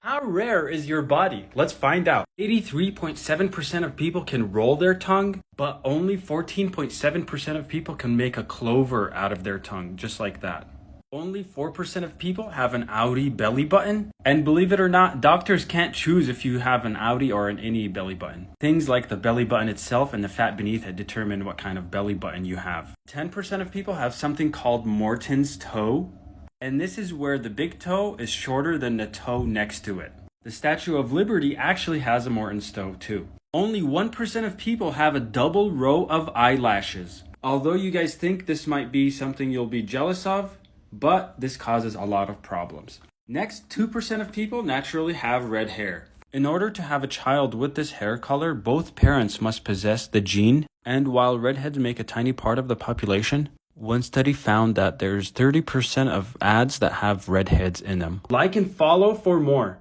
How rare is your body? Let's find out. 83.7% of people can roll their tongue, but only 14.7% of people can make a clover out of their tongue, just like that. Only 4% of people have an outie belly button. And believe it or not, doctors can't choose if you have an outie or an innie belly button. Things like the belly button itself and the fat beneath it determine what kind of belly button you have. 10% of people have something called Morton's toe. And this is where the big toe is shorter than the toe next to it. The Statue of Liberty actually has a Morton's toe too. Only 1% of people have a double row of eyelashes. Although you guys think this might be something you'll be jealous of, but this causes a lot of problems. Next, 2% of people naturally have red hair. In order to have a child with this hair color, both parents must possess the gene. And while redheads make a tiny part of the population, one study found that there's 30% of ads that have redheads in them. Like and follow for more.